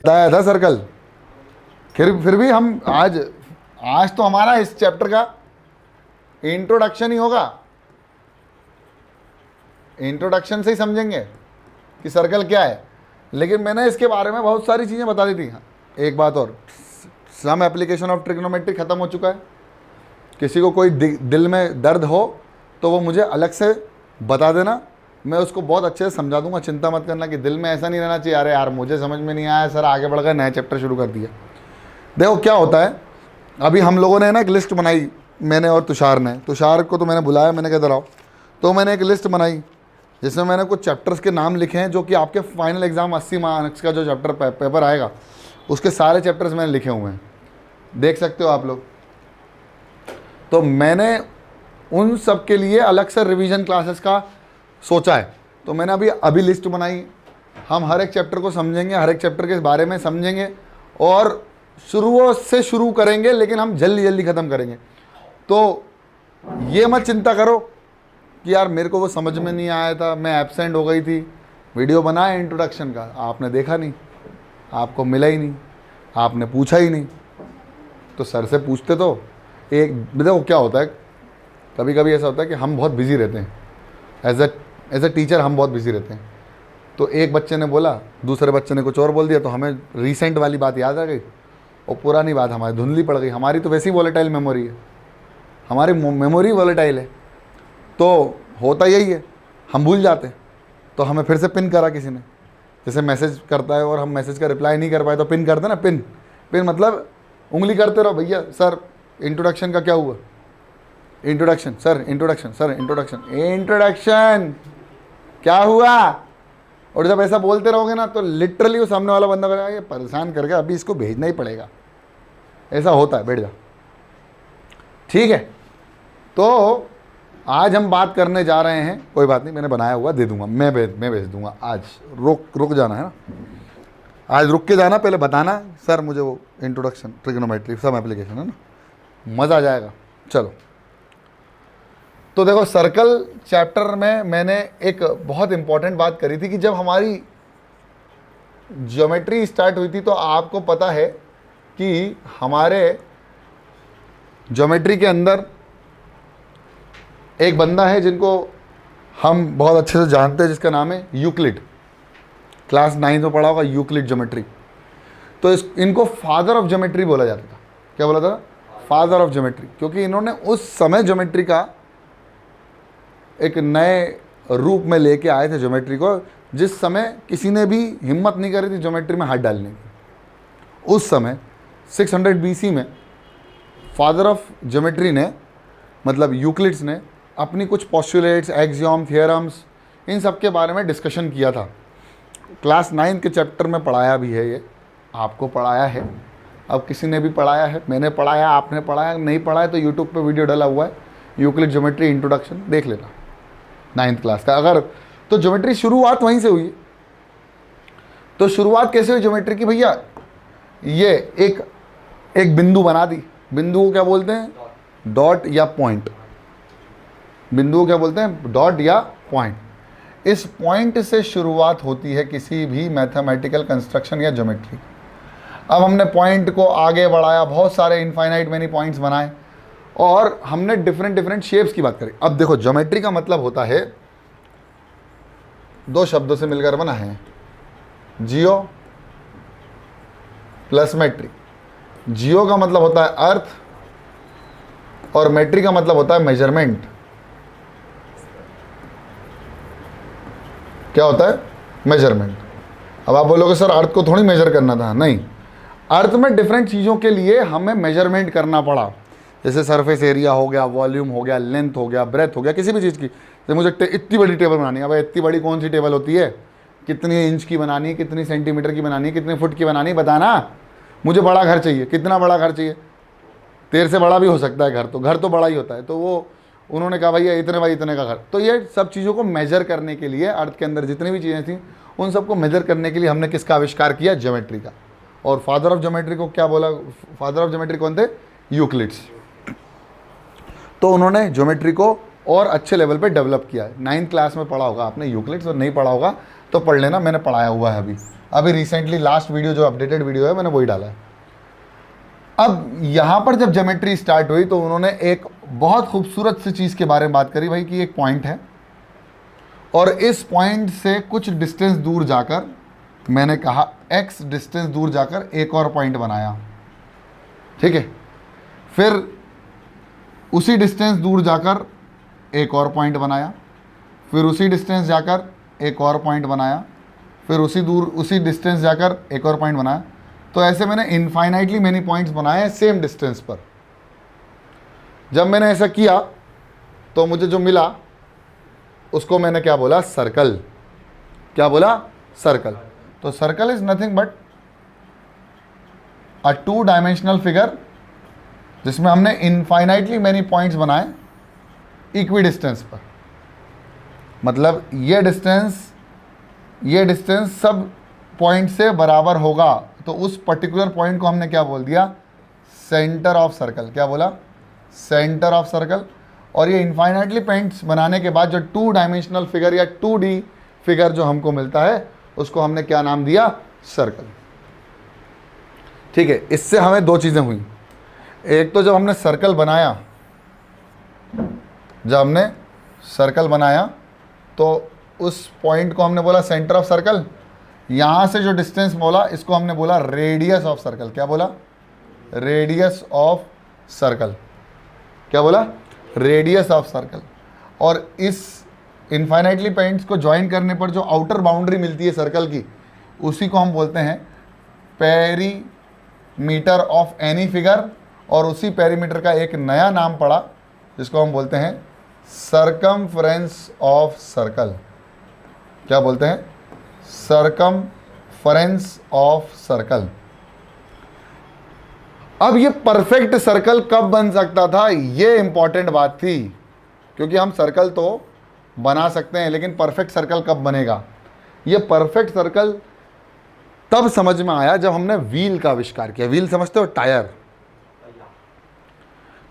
बताया था सर्कल। फिर भी हम आज तो हमारा इस चैप्टर का इंट्रोडक्शन ही होगा, इंट्रोडक्शन से ही समझेंगे कि सर्कल क्या है। लेकिन मैंने इसके बारे में बहुत सारी चीज़ें बता दी थी। एक बात और, सम एप्लीकेशन ऑफ ट्रिग्नोमेट्री ख़त्म हो चुका है। किसी को कोई दिल में दर्द हो तो वो मुझे अलग से बता देना, मैं उसको बहुत अच्छे से समझा दूंगा। चिंता मत करना कि दिल में ऐसा नहीं रहना चाहिए, अरे यार मुझे समझ में नहीं आया सर, आगे बढ़ गए नया चैप्टर शुरू कर दिया। देखो क्या होता है, अभी हम लोगों ने ना एक लिस्ट बनाई, मैंने और तुषार को तो मैंने बुलाया, मैंने कहा इधर आओ। तो मैंने एक लिस्ट बनाई जिसमें मैंने कुछ चैप्टर्स के नाम लिखे हैं जो कि आपके फाइनल एग्ज़ाम 80 मार्क्स का जो चैप्टर पेपर आएगा उसके सारे चैप्टर्स मैंने लिखे हुए हैं, देख सकते हो आप लोग। तो मैंने उन सब के लिए अलग से रिवीजन क्लासेस का सोचा है। तो मैंने अभी लिस्ट बनाई, हम हर एक चैप्टर को समझेंगे, हर एक चैप्टर के बारे में समझेंगे और शुरू से शुरू करेंगे, लेकिन हम जल्दी जल्दी ख़त्म करेंगे। तो ये मत चिंता करो कि यार मेरे को वो समझ में नहीं आया था, मैं एब्सेंट हो गई थी। वीडियो बनाया इंट्रोडक्शन का, आपने देखा नहीं, आपको मिला ही नहीं, आपने पूछा ही नहीं। तो सर से पूछते तो एक, देखो क्या होता है, कभी कभी ऐसा होता है कि हम बहुत बिजी रहते हैं, एज अ टीचर हम बहुत बिजी रहते हैं। तो एक बच्चे ने बोला, दूसरे बच्चे ने कुछ और बोल दिया, तो हमें रिसेंट वाली बात याद आ गई और पुरानी बात हमारी धुंधली पड़ गई। हमारी तो वैसी वॉलेटाइल मेमोरी है, हमारी मेमोरी वॉलेटाइल है। तो होता यही है, हम भूल जाते हैं। तो हमें फिर से पिन करा किसी ने, जैसे मैसेज करता है और हम मैसेज का रिप्लाई नहीं कर पाए तो पिन करते ना, पिन मतलब उंगली करते रहो, भैया सर इंट्रोडक्शन का क्या हुआ, introduction sir, introduction sir, introduction क्या हुआ। और जब ऐसा बोलते रहोगे ना तो लिटरली वो सामने वाला बंदा कहेगा ये परेशान करके अभी इसको भेजना ही पड़ेगा, ऐसा होता है, बैठ जा। ठीक है, तो आज हम बात करने जा रहे हैं, कोई बात नहीं, मैंने बनाया हुआ दे दूंगा, मैं भेज दूंगा। आज रुक जाना है ना, आज रुक के जाना, पहले बताना सर मुझे वो इंट्रोडक्शन ट्रिग्नोमेट्री सम एप्लीकेशन है ना, मज़ा आ जाएगा। चलो, तो देखो सर्कल चैप्टर में मैंने एक बहुत इंपॉर्टेंट बात करी थी कि जब हमारी ज्योमेट्री स्टार्ट हुई थी तो आपको पता है कि हमारे ज्योमेट्री के अंदर एक बंदा है जिनको हम बहुत अच्छे से जानते हैं, जिसका नाम है यूक्लिड। क्लास 9 में पढ़ा होगा यूक्लिड ज्योमेट्री। तो इनको फादर ऑफ ज्योमेट्री बोला जाता था। क्या बोला था? फादर ऑफ ज्योमेट्री, क्योंकि इन्होंने उस समय ज्योमेट्री का एक नए रूप में लेके आए थे ज्योमेट्री को, जिस समय किसी ने भी हिम्मत नहीं करी थी ज्योमेट्री में हाथ डालने की। उस समय 600 BC में फादर ऑफ ज्योमेट्री ने, मतलब यूक्लिड्स ने, अपनी कुछ पोस्टुलेट्स, एक्सियोम, थियोरम्स, इन सब के बारे में डिस्कशन किया था। क्लास 9 के चैप्टर में पढ़ाया भी है, ये आपको पढ़ाया है। अब किसी ने भी पढ़ाया है, मैंने पढ़ाया, आपने पढ़ाया, नहीं पढ़ाया तो यूट्यूब पे वीडियो डला हुआ है, यूक्लिड ज्योमेट्री इंट्रोडक्शन, देख लेना 9th क्लास का। अगर तो ज्योमेट्री शुरुआत वहीं से हुई। तो शुरुआत कैसे हुई ज्योमेट्री की भैया? ये एक बिंदु बना दी। बिंदु को क्या बोलते हैं? डॉट या पॉइंट। बिंदु को क्या बोलते हैं? डॉट या पॉइंट। इस पॉइंट से शुरुआत होती है किसी भी मैथमेटिकल कंस्ट्रक्शन या ज्योमेट्री। अब हमने पॉइंट को आगे बढ़ाया, बहुत सारे इनफाइनाइट मैनी पॉइंट्स बनाए और हमने डिफरेंट शेप्स की बात करी। अब देखो ज्योमेट्री का मतलब होता है, दो शब्दों से मिलकर बना है, जियो प्लस मेट्री। जियो का मतलब होता है अर्थ और मेट्री का मतलब होता है मेजरमेंट। क्या होता है? मेजरमेंट। अब आप बोलोगे सर अर्थ को थोड़ी मेजर करना था। नहीं, अर्थ में डिफरेंट चीज़ों के लिए हमें मेजरमेंट करना पड़ा। जैसे सरफेस एरिया हो गया, वॉल्यूम हो गया, लेंथ हो गया, ब्रेथ हो गया, किसी भी चीज़ की। जैसे मुझे इतनी बड़ी टेबल बनानी है, अब इतनी बड़ी कौन सी टेबल होती है? कितनी इंच की बनानी है, कितनी सेंटीमीटर की बनानी है, कितने फुट की बनानी है, बताना। मुझे बड़ा घर चाहिए, कितना बड़ा घर चाहिए? तेरे से बड़ा भी हो सकता है घर, तो घर तो बड़ा ही होता है। तो वो उन्होंने कहा भैया इतने बाई इतने का घर। तो ये सब चीज़ों को मेजर करने के लिए, अर्थ के अंदर जितनी भी चीज़ें थी उन सबको मेजर करने के लिए हमने किसका आविष्कार किया? ज्योमेट्री का। और फादर ऑफ ज्योमेट्री को क्या बोला? फादर ऑफ ज्योमेट्री कौन थे? यूक्लिड्स। तो उन्होंने ज्योमेट्री को और अच्छे लेवल पे डेवलप किया है। 9th क्लास में पढ़ा होगा आपने यूक्लिड्स, और नहीं पढ़ा होगा तो पढ़ लेना, मैंने पढ़ाया हुआ है अभी रिसेंटली लास्ट वीडियो जो अपडेटेड वीडियो है मैंने वही डाला है। अब यहाँ पर जब ज्योमेट्री स्टार्ट हुई तो उन्होंने एक बहुत खूबसूरत सी चीज़ के बारे में बात करी भाई कि एक पॉइंट है और इस पॉइंट से कुछ डिस्टेंस दूर जाकर, मैंने कहा x डिस्टेंस दूर जाकर एक और पॉइंट बनाया, ठीक है। फिर उसी डिस्टेंस दूर जाकर एक और पॉइंट बनाया, फिर उसी डिस्टेंस जाकर एक और पॉइंट बनाया, फिर उसी डिस्टेंस जाकर एक और पॉइंट बनाया। तो ऐसे मैंने इनफाइनाइटली मैनी पॉइंट्स बनाए हैं सेम डिस्टेंस पर। जब मैंने ऐसा किया तो मुझे जो मिला उसको मैंने क्या बोला, सर्कल। क्या बोला, सर्कल। तो circle is nothing but a 2 dimensional figure जिसमें हमने इनफाइनाइटली मैनी पॉइंट्स बनाए इक्वी डिस्टेंस पर। मतलब ये डिस्टेंस सब पॉइंट से बराबर होगा, तो उस पर्टिकुलर पॉइंट को हमने क्या बोल दिया, सेंटर ऑफ सर्कल। क्या बोला, सेंटर ऑफ सर्कल। और ये इनफाइनाइटली पॉइंट्स बनाने के बाद जो 2 डायमेंशनल फिगर या 2D फिगर जो हमको मिलता है उसको हमने क्या नाम दिया, सर्कल। ठीक है, इससे हमें 2 चीज़ें हुई। एक तो जब हमने सर्कल बनाया तो उस पॉइंट को हमने बोला सेंटर ऑफ सर्कल। यहाँ से जो डिस्टेंस बोला इसको हमने बोला रेडियस ऑफ सर्कल। क्या बोला, रेडियस ऑफ सर्कल। क्या बोला, रेडियस ऑफ सर्कल। और इस इनफाइनाइटली पॉइंट्स को ज्वाइन करने पर जो आउटर बाउंड्री मिलती है सर्कल की, उसी को हम बोलते हैं पेरीमीटर ऑफ एनी फिगर। और उसी पेरीमीटर का एक नया नाम पड़ा जिसको हम बोलते हैं सर्कमफ्रेंस ऑफ सर्कल। क्या बोलते हैं, सर्कमफ्रेंस ऑफ सर्कल। अब ये परफेक्ट सर्कल कब बन सकता था, ये इंपॉर्टेंट बात थी, क्योंकि हम सर्कल तो बना सकते हैं लेकिन परफेक्ट सर्कल कब बनेगा। ये परफेक्ट सर्कल तब समझ में आया जब हमने व्हील का आविष्कार किया। व्हील समझते हो, टायर।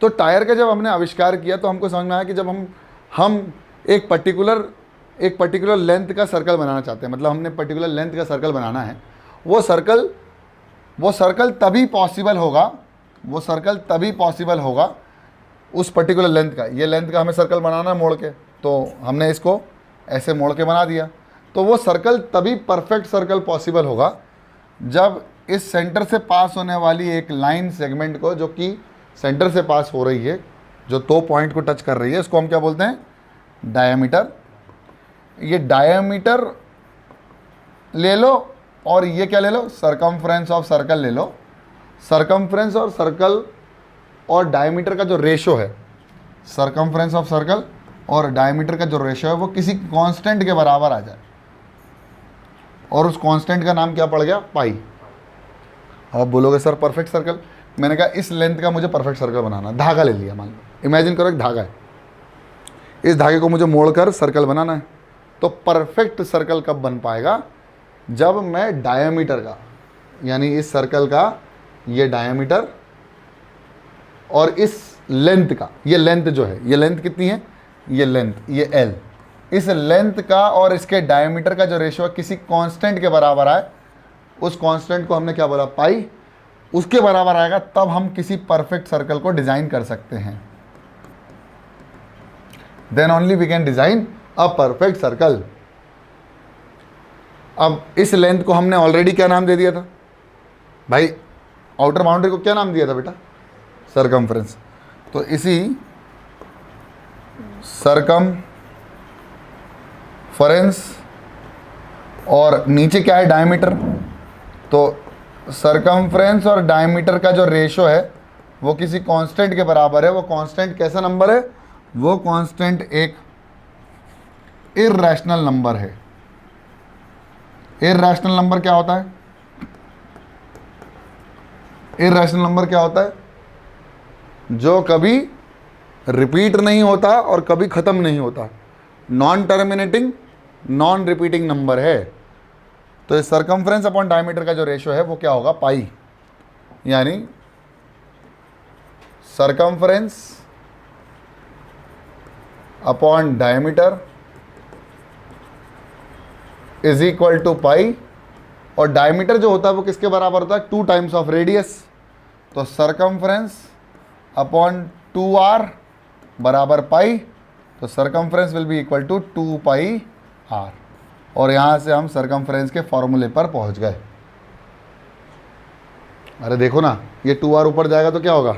तो टायर का जब हमने आविष्कार किया तो हमको समझ में आया कि जब हम एक पर्टिकुलर लेंथ का सर्कल बनाना चाहते हैं, मतलब हमने पर्टिकुलर लेंथ का सर्कल बनाना है, वो सर्कल तभी पॉसिबल होगा उस पर्टिकुलर लेंथ का। ये लेंथ का हमें सर्कल बनाना है मोड़ के, तो हमने इसको ऐसे मोड़ के बना दिया। तो वो सर्कल तभी परफेक्ट सर्कल पॉसिबल होगा जब इस सेंटर से पास होने वाली एक लाइन सेगमेंट को, जो कि सेंटर से पास हो रही है, जो 2 पॉइंट को टच कर रही है, इसको हम क्या बोलते हैं, डायमीटर। ये डायमीटर ले लो और ये क्या ले लो, सर्कमफ्रेंस ऑफ सर्कल ले लो। सर्कमफ्रेंस और सर्कल और डायमीटर का जो रेशो है, सर्कमफ्रेंस ऑफ सर्कल और डायमीटर का जो रेशो है वो किसी कांस्टेंट के बराबर आ जाए, और उस कांस्टेंट का नाम क्या पड़ गया, पाई। अब बोलोगे सर परफेक्ट सर्कल, मैंने कहा इस लेंथ का मुझे परफेक्ट सर्कल बनाना। धागा ले लिया, मान लो, इमेजिन करो एक धागा है, इस धागे को मुझे मोड़कर सर्कल बनाना है। तो परफेक्ट सर्कल कब बन पाएगा, जब मैं डायमीटर का, यानी इस सर्कल का ये डायमीटर और इस लेंथ का, ये लेंथ जो है, ये लेंथ कितनी है, ये लेंथ, ये L, इस लेंथ का और इसके डायमीटर का जो रेशो है किसी कांस्टेंट के बराबर आए, उस कांस्टेंट को हमने क्या बोला, पाई। उसके बराबर आएगा तब हम किसी परफेक्ट सर्कल को डिजाइन कर सकते हैं। Then only we can design a perfect circle. अब इस लेंथ को हमने ऑलरेडी क्या नाम दे दिया था भाई, आउटर बाउंड्री को क्या नाम दिया था बेटा, सर्कमफ्रेंस। तो इसी सर्कमफ्रेंस और नीचे क्या है, डायमीटर। तो सर्कमफ्रेंस और डायमीटर का जो रेशो है वो किसी कांस्टेंट के बराबर है। वो कांस्टेंट कैसा नंबर है, वो कांस्टेंट एक इर्रेशनल नंबर है। इर्रेशनल नंबर क्या होता है, इर्रेशनल नंबर क्या होता है, जो कभी रिपीट नहीं होता और कभी ख़त्म नहीं होता, non terminating non repeating number है। तो इस सर्कमफ्रेंस अपॉन डायमीटर का जो रेशो है वो क्या होगा, पाई। यानी circumference upon diameter is equal to pi, और डायमीटर जो होता है वो किसके बराबर होता है, 2 टाइम्स ऑफ रेडियस। तो सरकमफ्रेंस अपॉन 2r बराबर पाई, तो circumference will be equal to 2 pi r। और यहाँ से हम सरकमफ्रेंस के फॉर्मूले पर पहुँच गए। अरे देखो ना, ये 2r ऊपर जाएगा तो क्या होगा,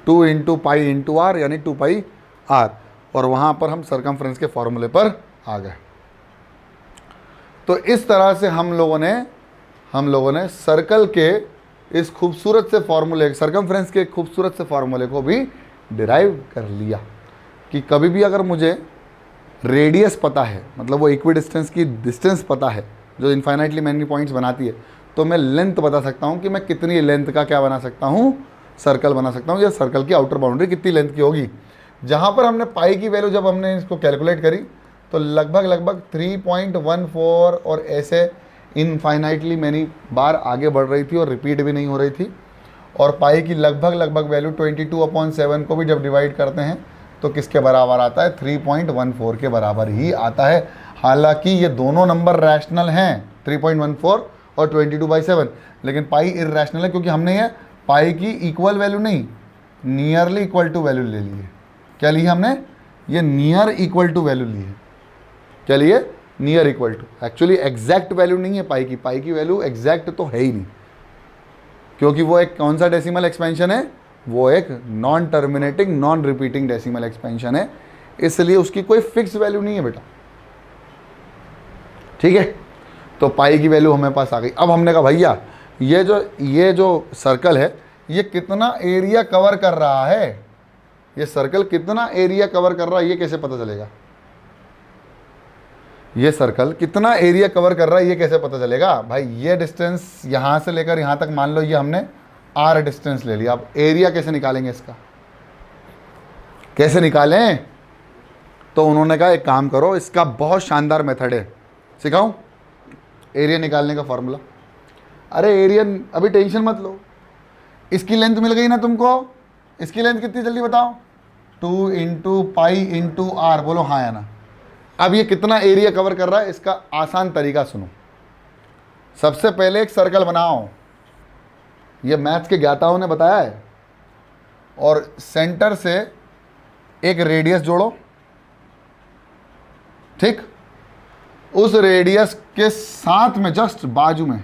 2 इंटू पाई इंटू आर, यानी 2 पाई r, और वहाँ पर हम सरकमफ्रेंस के फॉर्मूले पर आ गए। तो इस तरह से हम लोगों ने सर्कल के इस खूबसूरत से फॉर्मूले, सरकमफ्रेंस के खूबसूरत से फॉर्मूले को भी डिराइव कर लिया कि कभी भी अगर मुझे रेडियस पता है, मतलब वो इक्वी डिस्टेंस की डिस्टेंस पता है जो इनफाइनाइटली मैनी पॉइंट्स बनाती है, तो मैं लेंथ बता सकता हूँ कि मैं कितनी लेंथ का क्या बना सकता हूँ, सर्कल बना सकता हूँ, या सर्कल की आउटर बाउंड्री कितनी लेंथ की होगी। जहाँ पर हमने पाई की वैल्यू जब हमने इसको कैलकुलेट करी तो लगभग 3.14 और ऐसे इनफाइनाइटली मैनी बार आगे बढ़ रही थी और रिपीट भी नहीं हो रही थी। और पाई की लगभग वैल्यू 22/7 को भी जब डिवाइड करते हैं तो किसके बराबर आता है, 3.14 के बराबर ही आता है। हालांकि ये दोनों नंबर रैशनल हैं, 3.14 और 22/7, लेकिन पाई इर्रेशनल है क्योंकि हमने ये पाई की इक्वल वैल्यू नहीं, नियरली इक्वल टू वैल्यू ले ली है। क्या ली है हमने, ये नियर इक्वल टू वैल्यू ली है। क्या लिए, near equal to. Actually exact value नहीं है पाई की वैल्यू एग्जैक्ट तो है ही नहीं, क्योंकि वो एक कौन सा डेसिमल एक्सपेंशन है, वो एक non terminating non repeating decimal expansion है, इसलिए उसकी कोई फिक्स वैल्यू नहीं है बेटा। ठीक है, तो पाई की वैल्यू हमारे पास आ गई। अब हमने कहा भैया ये जो सर्कल है ये कितना एरिया कवर कर रहा है, ये सर्कल कितना एरिया कवर कर रहा है, ये कैसे पता चलेगा, ये सर्कल कितना एरिया कवर कर रहा है ये कैसे पता चलेगा। भाई ये डिस्टेंस यहाँ से लेकर यहाँ तक मान लो ये हमने r डिस्टेंस ले लिया। अब एरिया कैसे निकालेंगे, इसका कैसे निकालें, तो उन्होंने कहा एक काम करो, इसका बहुत शानदार मेथड है, सिखाऊं एरिया निकालने का फॉर्मूला। अरे एरिया अभी टेंशन मत लो, इसकी लेंथ मिल गई ना तुमको, इसकी लेंथ कितनी जल्दी बताओ, 2 इंटू पाई इंटू आर, बोलो हाँ या ना। अब ये कितना एरिया कवर कर रहा है, इसका आसान तरीका सुनो। सबसे पहले एक सर्कल बनाओ, ये मैथ्स के ज्ञाताओं ने बताया है, और सेंटर से एक रेडियस जोड़ो, ठीक, उस रेडियस के साथ में जस्ट बाजू में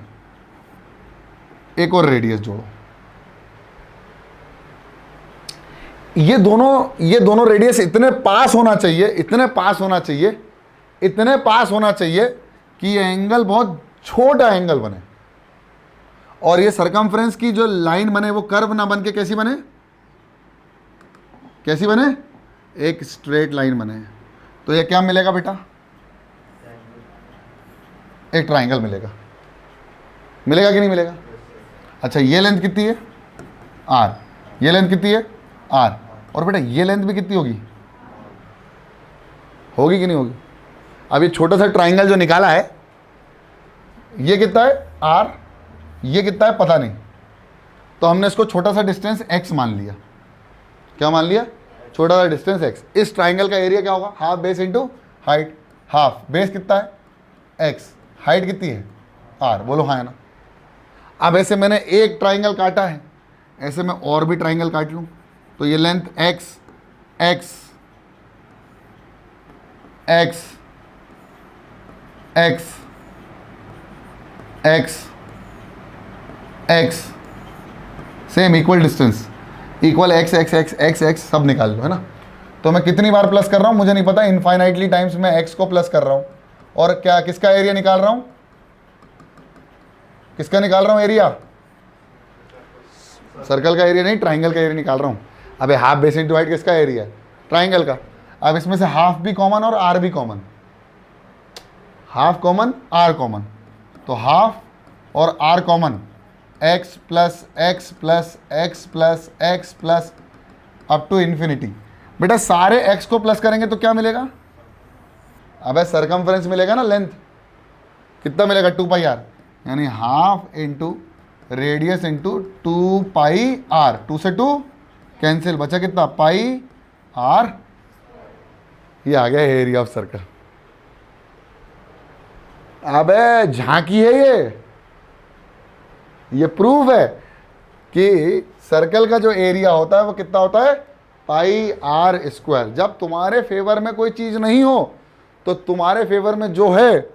एक और रेडियस जोड़ो। ये दोनों रेडियस इतने पास होना चाहिए कि ये एंगल बहुत छोटा एंगल बने, और ये सरकमफ्रेंस की जो लाइन बने वो कर्व ना बन के कैसी बने, एक स्ट्रेट लाइन बने। तो ये क्या मिलेगा बेटा, एक ट्राइंगल मिलेगा कि नहीं मिलेगा। अच्छा ये लेंथ कितनी है, r, ये लेंथ कितनी है, r, और बेटा ये लेंथ भी कितनी होगी कि नहीं होगी। अब ये छोटा सा ट्राइंगल जो निकाला है ये कितना है r, ये कितना है पता नहीं, तो हमने इसको छोटा सा डिस्टेंस x मान लिया। क्या मान लिया, छोटा सा डिस्टेंस x। इस ट्राइंगल का एरिया क्या होगा, half base into height. Half base कितना है x, हाइट कितनी है r, बोलो हाँ है ना। अब ऐसे मैंने एक ट्राइंगल काटा है, ऐसे मैं और भी ट्राइंगल काट लूँ, तो ये length x x x x x x same equal distance, equal x x x x x सब निकाल लो, है ना। तो मैं कितनी बार प्लस कर रहा हूँ मुझे नहीं पता, इनफाइनाइटली टाइम्स मैं x को प्लस कर रहा हूँ, और क्या किसका एरिया निकाल रहा हूँ, एरिया, सर्कल का एरिया नहीं, ट्राइंगल का एरिया निकाल रहा हूँ। अबे हाफ बेस इंटू हाइट किसका एरिया है, ट्राइंगल का। अब इसमें से हाफ भी कॉमन और आर भी common, half common r common, तो हाफ और r common, x plus x plus x plus x plus up to infinity. बेटा सारे x को प्लस करेंगे तो क्या मिलेगा, अबे सरकमफ्रेंस मिलेगा ना, लेंथ कितना मिलेगा, 2 पाई आर, यानी half into radius into 2 pi r, 2 से 2 कैंसिल, बचा कितना पाई आर। ये आ गया एरिया ऑफ सर्कल। अबे झांकी है ये प्रूफ है कि सर्कल का जो एरिया होता है वो कितना होता है, पाई आर स्क्वायर। जब तुम्हारे फेवर में कोई चीज नहीं हो तो तुम्हारे फेवर में जो है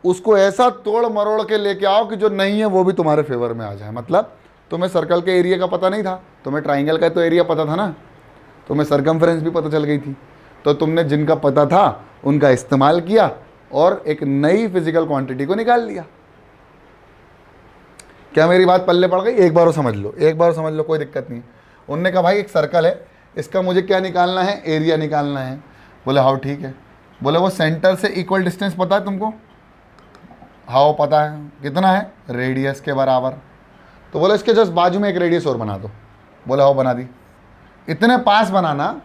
उसको ऐसा तोड़ मरोड़ के लेके आओ कि जो नहीं है वो भी तुम्हारे फेवर में आ जाए। मतलब तुम्हें सर्कल के एरिया का पता नहीं था, तुम्हें ट्राइंगल का तो एरिया पता था ना, तुम्हें सर्कमफ्रेंस भी पता चल गई थी, तो तुमने जिनका पता था उनका इस्तेमाल किया और एक नई फिजिकल क्वांटिटी को निकाल लिया। क्या मेरी बात पल्ले पड़ गई? एक बार समझ लो, एक बार समझ लो, कोई दिक्कत नहीं। उनने कहा भाई एक सर्कल है, इसका मुझे क्या निकालना है, एरिया निकालना है। बोले हाँ ठीक है। बोले वो सेंटर से इक्वल डिस्टेंस पता है तुमको? हाँ पता है। कितना है? रेडियस के बराबर। तो बोले इसके जस्ट बाजू में एक रेडियस और बना दो। बोले हाँ बना दी। इतने पास बनाना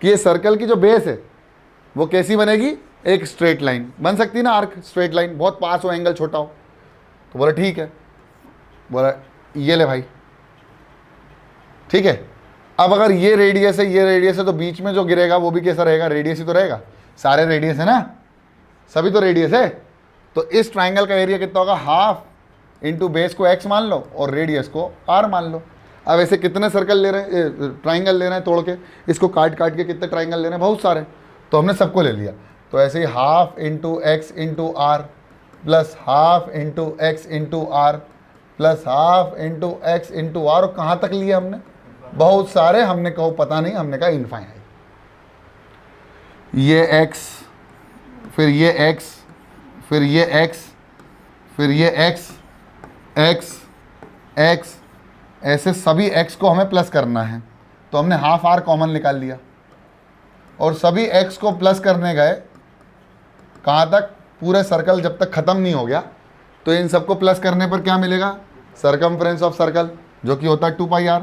कि ये सर्कल की जो बेस है वो कैसी बनेगी, एक स्ट्रेट लाइन बन सकती है ना, आर्क स्ट्रेट लाइन, बहुत पास हो, एंगल छोटा हो। तो बोले ठीक है। बोला ये ले भाई, ठीक है। अब अगर ये रेडियस है, ये रेडियस है, तो बीच में जो गिरेगा वो भी कैसा रहेगा, रेडियस ही तो रहेगा। सारे रेडियस है ना, सभी तो रेडियस है। तो इस ट्राइंगल का एरिया कितना होगा, हाफ इंटू बेस को x मान लो और रेडियस को r मान लो। अब ऐसे कितने सर्कल ले रहे हैं, ट्राइंगल ले रहे हैं तोड़ के, इसको काट काट के कितने ट्राइंगल ले रहे हैं, बहुत सारे। तो हमने सबको ले लिया। तो ऐसे ही half into X into R plus half into X into R plus half into X into R. और कहाँ तक लिया हमने, बहुत सारे। हमने कहो पता नहीं, हमने कहा इनफाइनाइट। ये x, फिर ये x, फिर ये x, फिर ये x, x, x, ऐसे सभी x को हमें प्लस करना है। तो हमने हाफ आर कॉमन निकाल लिया और सभी x को प्लस करने गए कहाँ तक, पूरे सर्कल जब तक ख़त्म नहीं हो गया। तो इन सबको प्लस करने पर क्या मिलेगा, सर्कमफ्रेंस ऑफ सर्कल, जो कि होता है 2 पाई आर।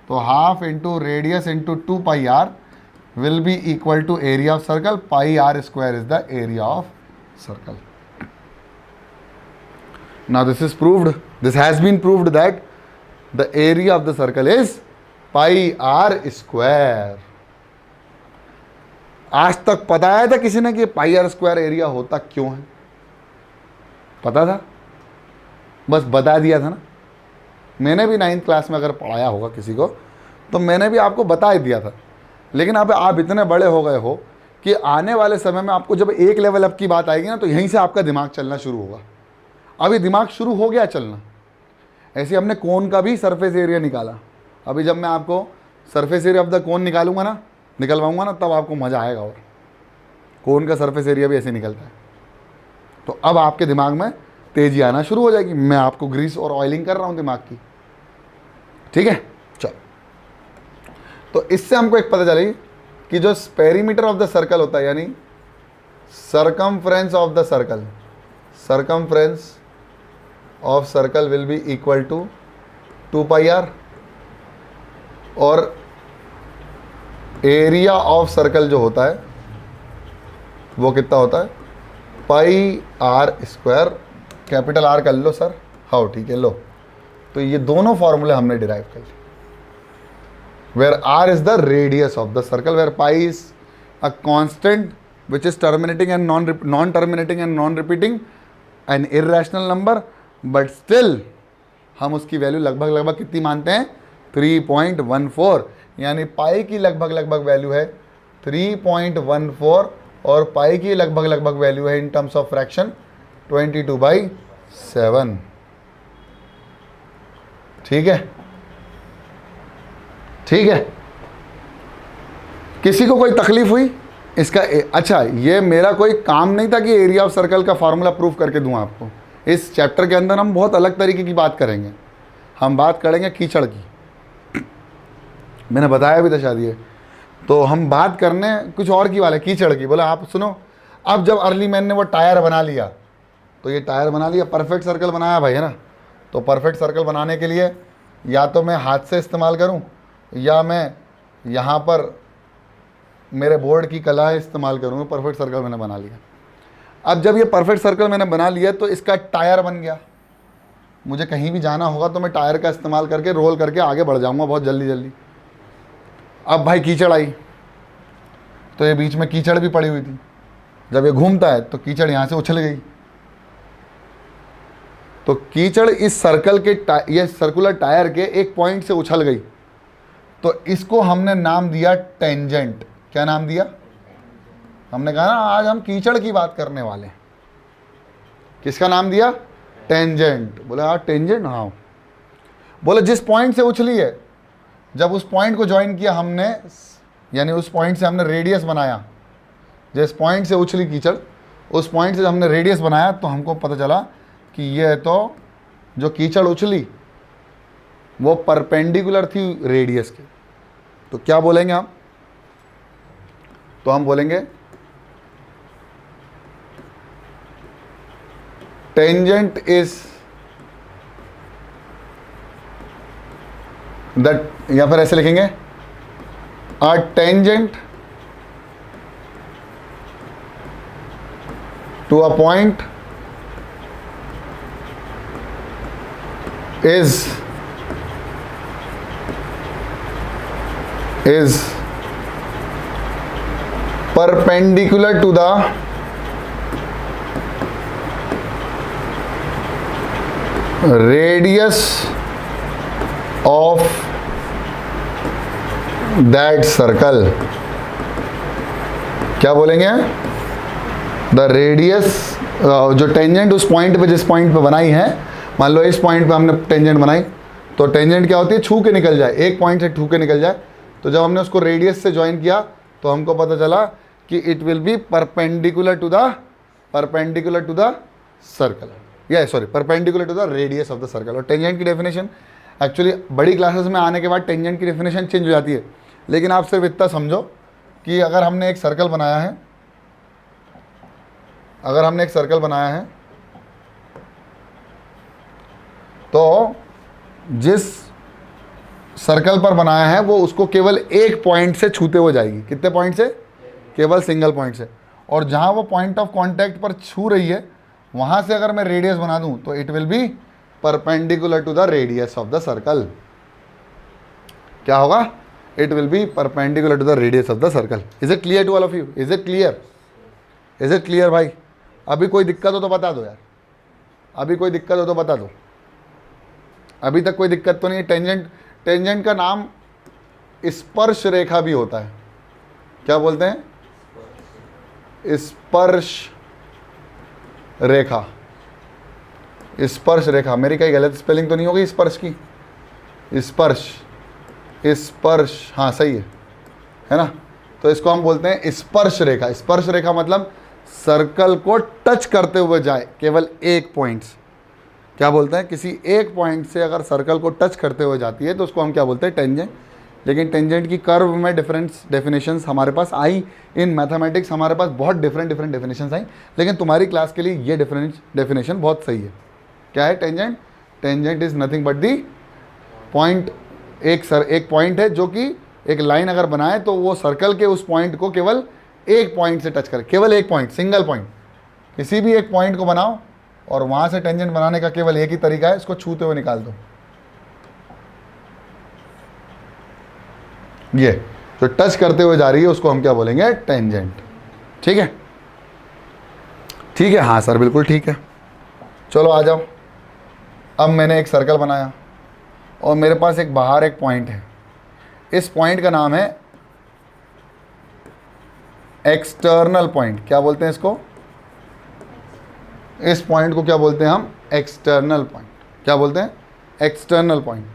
तो half into radius into 2 pi r will be equal to area of circle. Pi r square is the area of circle. Now this is proved, this has been proved that the area of the circle is pi r square. आज तक बताया था किसी ने कि पाई r square area होता क्यों है? पता था? बस बता दिया था ना। मैंने भी 9th क्लास में अगर पढ़ाया होगा किसी को तो मैंने भी आपको बता ही दिया था। लेकिन अब आप इतने बड़े हो गए हो कि आने वाले समय में आपको जब एक लेवल अप की बात आएगी ना, तो यहीं से आपका दिमाग चलना शुरू होगा। अभी दिमाग शुरू हो गया चलना। ऐसे हमने कोन का भी सरफेस एरिया निकाला। अभी जब मैं आपको surface area of the cone निकालूंगा ना, निकलवाऊंगा ना, तब आपको मज़ा आएगा। और कोन का सरफेस एरिया भी ऐसे निकलता है। तो अब आपके दिमाग में तेज़ी आना शुरू हो जाएगी। मैं आपको ग्रीस और ऑयलिंग कर रहा हूँ दिमाग की, ठीक है। चलो, तो इससे हमको एक पता चलेगी कि जो पेरीमीटर ऑफ द सर्कल होता है, यानी circumference of the circle, circumference of circle will be equal to 2 pi r, और एरिया ऑफ सर्कल जो होता है वो कितना होता है, pi r square. Capital R कर लो सर, हाँ ठीक है, लो। तो ये दोनों फॉर्मूले हमने डिराइव कर लिए। where r is the radius of the circle, where pi is a constant which is terminating and non-terminating and non-repeating, an irrational number, but still हम उसकी वैल्यू लगभग कितनी मानते हैं, 3.14। यानी पाई की लगभग वैल्यू है 3.14 और पाई की लगभग वैल्यू है इन टर्म्स ऑफ फ्रैक्शन 22/7। ठीक है, ठीक है। किसी को कोई तकलीफ हुई इसका? अच्छा, ये मेरा कोई काम नहीं था कि एरिया ऑफ सर्कल का फार्मूला प्रूफ करके दूं आपको। इस चैप्टर के अंदर हम बहुत अलग तरीके की बात करेंगे। हम बात करेंगे कीचड़ की। मैंने बताया भी था शायद ये। तो हम बात करने कुछ और की वाले, कीचड़ की। बोला आप सुनो, अब जब अर्ली मैन ने वो टायर बना लिया, तो ये टायर बना लिया, परफेक्ट सर्कल बनाया भाई, है ना। तो परफेक्ट सर्कल बनाने के लिए या तो मैं हाथ से इस्तेमाल करूं या मैं यहाँ पर मेरे बोर्ड की कला इस्तेमाल करूँगा। परफेक्ट सर्कल मैंने बना लिया। अब जब ये परफेक्ट सर्कल मैंने बना लिया तो इसका टायर बन गया। मुझे कहीं भी जाना होगा तो मैं टायर का इस्तेमाल करके रोल करके आगे बढ़ जाऊँगा बहुत जल्दी। अब भाई कीचड़ आई, तो ये बीच में कीचड़ भी पड़ी हुई थी, जब ये घूमता है तो कीचड़ यहाँ से उछल गई, तो कीचड़ इस सर्कल के ये सर्कुलर टायर के एक पॉइंट से उछल गई, तो इसको हमने नाम दिया टेंजेंट। क्या नाम दिया? हमने कहा ना आज हम कीचड़ की बात करने वाले हैं। किसका नाम दिया? टेंजेंट। बोले हाँ टेंजेंट, हाँ। बोले जिस पॉइंट से उछली है, जब उस पॉइंट को ज्वाइन किया हमने, यानी उस पॉइंट से हमने रेडियस बनाया, जिस पॉइंट से उछली कीचड़ उस पॉइंट से हमने रेडियस बनाया, तो हमको पता चला कि ये तो जो कीचड़ उछली वो परपेंडिकुलर थी रेडियस के। तो क्या बोलेंगे हम? तो हम बोलेंगे टेंजेंट इज दैट, या फिर ऐसे लिखेंगे a tangent to a point is perpendicular to the radius of that circle। क्या बोलेंगे? द रेडियस, जो टेंजेंट उस पॉइंट पे, जिस पॉइंट पे बनाई है, मान लो इस पॉइंट पे हमने टेंजेंट बनाई, तो टेंजेंट क्या होती है? छू के निकल जाए, एक पॉइंट से छू के निकल जाए। तो जब हमने उसको रेडियस से ज्वाइन किया तो हमको पता चला कि it will be perpendicular to the circle, या sorry perpendicular to the radius of the circle. और टेंजेंट की डेफिनेशन एक्चुअली बड़ी क्लासेस में आने के बाद टेंजेंट की डेफिनेशन चेंज हो जाती है, लेकिन आप सिर्फ इतना समझो कि अगर हमने एक सर्कल बनाया है, तो जिस सर्कल पर बनाया है वो उसको केवल एक पॉइंट से छूते हुए जाएगी। कितने पॉइंट से? केवल सिंगल पॉइंट से। और जहां वो पॉइंट ऑफ कांटेक्ट पर छू रही है वहां से अगर मैं रेडियस बना दूं तो it will be perpendicular to the radius of the circle. क्या होगा? It will be perpendicular to the radius of the circle. Is it clear to all of you? Is it clear भाई? अभी कोई दिक्कत हो तो बता दो यार, अभी कोई दिक्कत हो तो बता दो। अभी तक कोई दिक्कत तो नहीं है? टेंजेंट का नाम स्पर्श रेखा भी होता है। क्या बोलते हैं? स्पर्श रेखा। स्पर्श रेखा, मेरी कहीं गलत स्पेलिंग तो नहीं होगी स्पर्श की? स्पर्श, हाँ सही है ना? तो इसको हम बोलते हैं स्पर्श रेखा। स्पर्श रेखा मतलब सर्कल को टच करते हुए जाए केवल एक पॉइंट से। क्या बोलते हैं? किसी एक पॉइंट से अगर सर्कल को टच करते हुए जाती है तो उसको हम क्या बोलते हैं? टेंजेंट। लेकिन टेंजेंट की कर्व में डिफरेंट डेफिनेशंस हमारे पास आई। इन मैथमेटिक्स हमारे पास बहुत डिफरेंट डेफिनेशंस आई, लेकिन तुम्हारी क्लास के लिए ये डेफिनेशन बहुत सही है। क्या है tangent? Tangent is nothing but the point. एक पॉइंट है जो कि एक लाइन अगर बनाए तो वो सर्कल के उस पॉइंट को केवल एक पॉइंट से टच करे। केवल एक पॉइंट, सिंगल पॉइंट। किसी भी एक पॉइंट को बनाओ और वहां से टेंजेंट बनाने का केवल एक ही तरीका है, इसको छूते हुए निकाल दो। ये जो टच करते हुए जा रही है उसको हम क्या बोलेंगे? टेंजेंट। ठीक है? ठीक है, हाँ सर बिल्कुल ठीक है। चलो आ जाओ। अब मैंने एक सर्कल बनाया और मेरे पास एक बाहर एक पॉइंट है। इस पॉइंट का नाम है एक्सटर्नल पॉइंट। क्या बोलते हैं इसको? इस पॉइंट को क्या बोलते हैं हम? External point. क्या बोलते हैं? External point.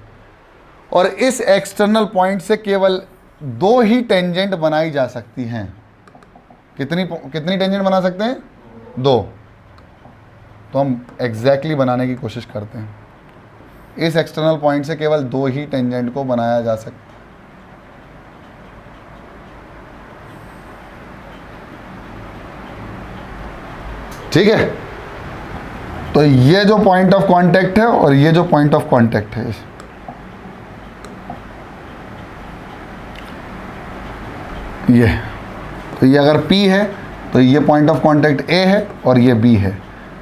और इस एक्सटर्नल पॉइंट से केवल दो ही टेंजेंट बनाई जा सकती हैं। कितनी टेंजेंट बना सकते हैं? दो। तो हम एग्जैक्टली बनाने की कोशिश करते हैं। इस एक्सटर्नल पॉइंट से केवल दो ही टेंजेंट को बनाया जा सकता है। ठीक है? तो ये जो पॉइंट ऑफ कांटेक्ट है और ये जो पॉइंट ऑफ कांटेक्ट है, ये, तो ये अगर P है तो ये पॉइंट ऑफ कांटेक्ट A है और ये B है।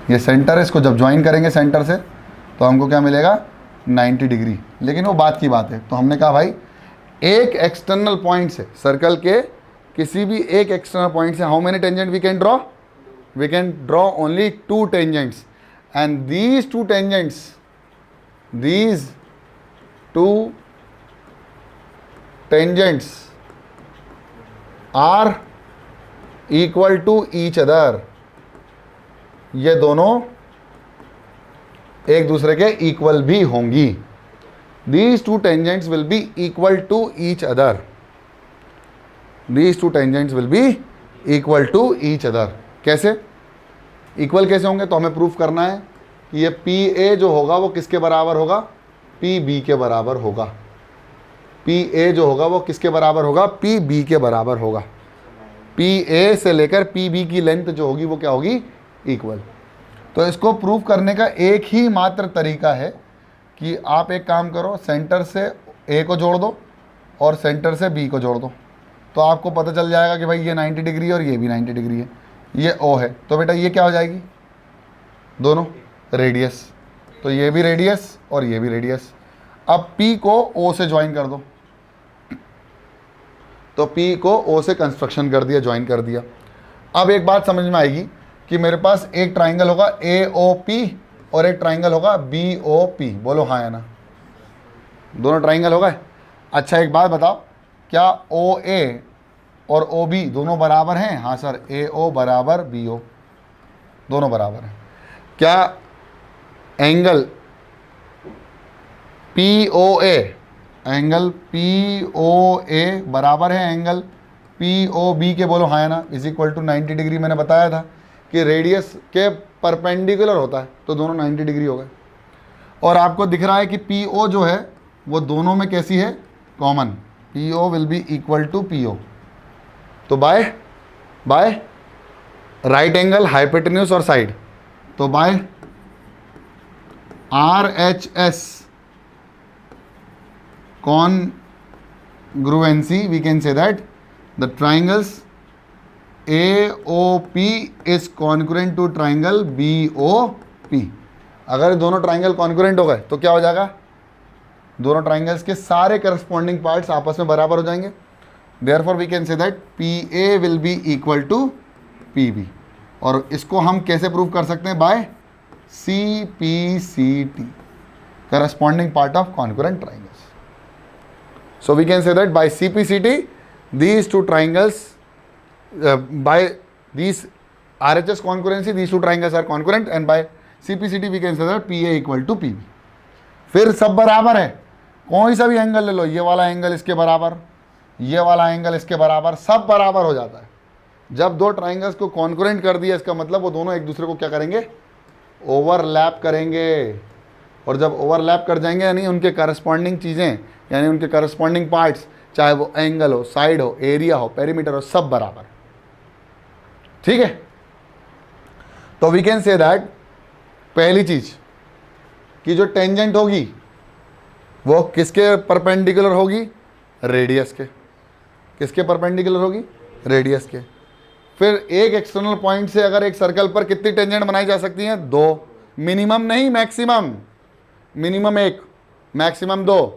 ये सेंटर है, इसको जब ज्वाइन करेंगे सेंटर से तो हमको क्या मिलेगा? 90 डिग्री। लेकिन वो बात की बात है। तो हमने कहा भाई एक एक्सटर्नल पॉइंट से सर्कल के किसी भी एक एक्सटर्नल पॉइंट से how many tangent we can draw, we can draw only 2 tangents and these 2 tangents are equal to each other. ये दोनों एक दूसरे के इक्वल भी होंगी. These 2 tangents will be equal to each other. These 2 tangents will be equal to each other. कैसे equal कैसे होंगे? तो हमें प्रूफ करना है कि ये पी ए जो होगा वो किसके बराबर होगा, पी बी के बराबर होगा. पी ए जो होगा वो किसके बराबर होगा, पी बी के बराबर होगा. पी ए से लेकर पी बी की लेंथ जो होगी वो क्या होगी, इक्वल. तो इसको प्रूफ करने का एक ही मात्र तरीका है कि आप एक काम करो, सेंटर से ए को जोड़ दो और सेंटर से बी को जोड़ दो, तो आपको पता चल जाएगा कि भाई ये 90 डिग्री है और ये भी 90 डिग्री है, ये ओ है. तो बेटा ये क्या हो जाएगी, दोनों रेडियस. तो ये भी रेडियस और ये भी रेडियस. अब P को O से ज्वाइन कर दो, तो P को O से कंस्ट्रक्शन कर दिया, ज्वाइन कर दिया. अब एक बात समझ में आएगी कि मेरे पास एक ट्राइंगल होगा AOP और एक ट्राइंगल होगा BOP. बोलो हाँ या ना, दोनों ट्राइंगल हो गए. अच्छा एक बात बताओ, क्या OA और OB दोनों बराबर हैं? हाँ सर, AO बराबर BO, दोनों बराबर हैं. क्या एंगल POA, एंगल POA बराबर है एंगल POB के? बोलो हाँ या ना. Is equal to 90 degree. मैंने बताया था कि रेडियस के परपेंडिकुलर होता है, तो दोनों 90 डिग्री हो गए. और आपको दिख रहा है कि PO जो है वो दोनों में कैसी है, common. PO will be equal to PO. तो बाय राइट एंगल, हाइपोटेन्यूज और साइड, तो by RHS congruency we can say that the triangles AOP is congruent to triangle BOP. अगर दोनों ट्राइंगल कॉन्ग्रुएंट हो गए तो क्या हो जाएगा, दोनों ट्राइंगल्स के सारे करस्पॉन्डिंग पार्ट्स आपस में बराबर हो जाएंगे. Therefore we can say that PA will be equal to PB. और इसको हम कैसे प्रूव कर सकते हैं, by CPCT, corresponding part of congruent triangles. So we can say that by CPCT these two triangles, by these RHS congruency these two triangles are congruent, and by CPCT we can say that PA equal to PB. फिर सब बराबर है, कोई सा भी angle ले लो, ये वाला एंगल इसके बराबर, ये वाला एंगल इसके बराबर, सब बराबर हो जाता है. जब दो ट्राइंगल्स को कॉन्ग्रुएंट कर दिया, इसका मतलब वो दोनों एक दूसरे को क्या करेंगे, ओवरलैप करेंगे. और जब ओवरलैप कर जाएंगे यानी उनके करस्पॉन्डिंग चीज़ें, यानी उनके करस्पॉन्डिंग पार्ट्स, चाहे वो एंगल हो, साइड हो, एरिया हो, पेरीमीटर हो, सब बराबर. ठीक है. तो वी कैन से दैट पहली चीज कि जो टेंजेंट होगी वो किसके परपेंडिकुलर होगी, रेडियस के. किसके परपेंडिकुलर होगी, रेडियस के. फिर एक एक्सटर्नल पॉइंट से अगर एक सर्कल पर कितनी टेंजेंट बनाई जा सकती हैं, 2. मिनिमम नहीं, मैक्सिमम. Minimum 1, maximum 2.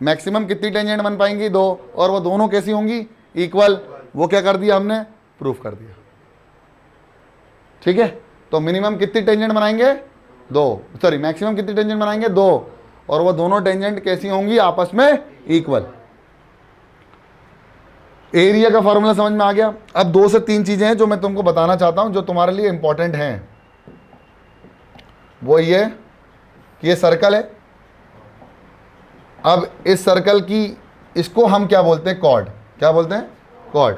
मैक्सिमम कितनी टेंजेंट बन पाएंगी, 2. और वो दोनों कैसी होंगी, इक्वल. वो क्या कर दिया हमने, प्रूफ कर दिया. ठीक है. तो मिनिमम कितनी टेंजेंट बनाएंगे, 2. सॉरी, मैक्सिमम कितनी टेंजेंट बनाएंगे, 2. और वो दोनों टेंजेंट कैसी होंगी, आपस में इक्वल. एरिया का फॉर्मूला समझ में आ गया. अब 2 से 3 चीजें हैं जो मैं तुमको बताना चाहता हूं, जो तुम्हारे लिए इंपॉर्टेंट हैं. वो ये कि ये सर्कल है. अब इस सर्कल की, इसको हम क्या बोलते हैं, कॉर्ड. क्या बोलते हैं, कॉर्ड.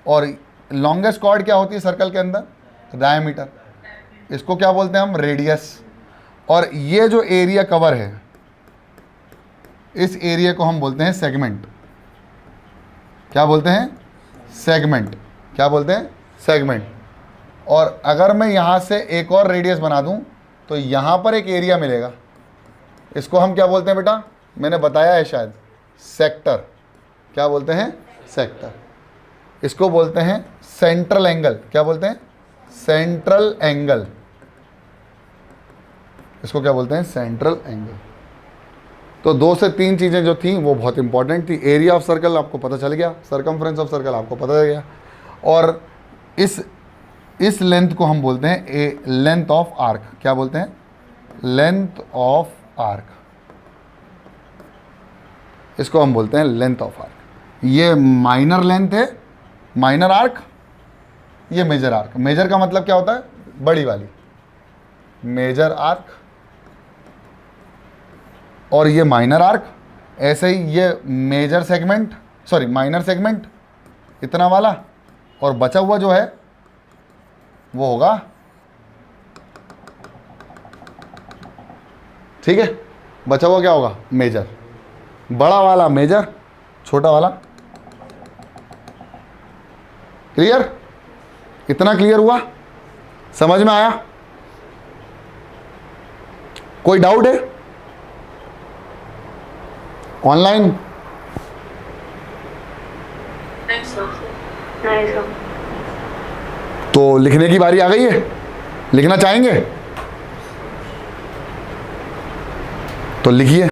और लॉन्गेस्ट कॉर्ड क्या होती है सर्कल के अंदर, डायमीटर. इसको क्या बोलते हैं हम, रेडियस. और ये जो एरिया कवर है, इस एरिया को हम बोलते हैं सेगमेंट. क्या बोलते हैं, सेगमेंट. क्या बोलते हैं, सेगमेंट. और अगर मैं यहाँ से एक और रेडियस बना दूँ तो यहाँ पर एक एरिया मिलेगा. इसको हम क्या बोलते हैं बेटा, मैंने बताया है शायद, सेक्टर. क्या बोलते हैं, सेक्टर. इसको बोलते हैं सेंट्रल एंगल. क्या बोलते हैं, सेंट्रल एंगल. इसको क्या बोलते हैं, सेंट्रल एंगल. तो 2 से 3 चीज़ें जो थी वो बहुत इंपॉर्टेंट थी। एरिया ऑफ सर्कल आपको पता चल गया, सरकमफ्रेंस ऑफ सर्कल आपको पता चल गया, और इस लेंथ को हम बोलते हैं ए लेंथ ऑफ आर्क। क्या बोलते हैं? Length of arc. इसको हम बोलते हैं लेंथ ऑफ आर्क। ये माइनर लेंथ है, माइनर आर्क, ये मेजर आर्क। मेजर का मतलब क्या होता है? बड़ी वाली, मेजर आर्क, और ये माइनर आर्क। ऐसे ही ये major segment, sorry minor segment इतना वाला, और बचा हुआ जो है वो होगा, ठीक है, बचा हुआ क्या होगा? मेजर। बड़ा वाला मेजर, छोटा वाला। क्लियर? इतना क्लियर हुआ? समझ में आया? कोई डाउट है ऑनलाइन? नहीं सर। तो लिखने की बारी आ गई है। लिखना चाहेंगे तो लिखिए।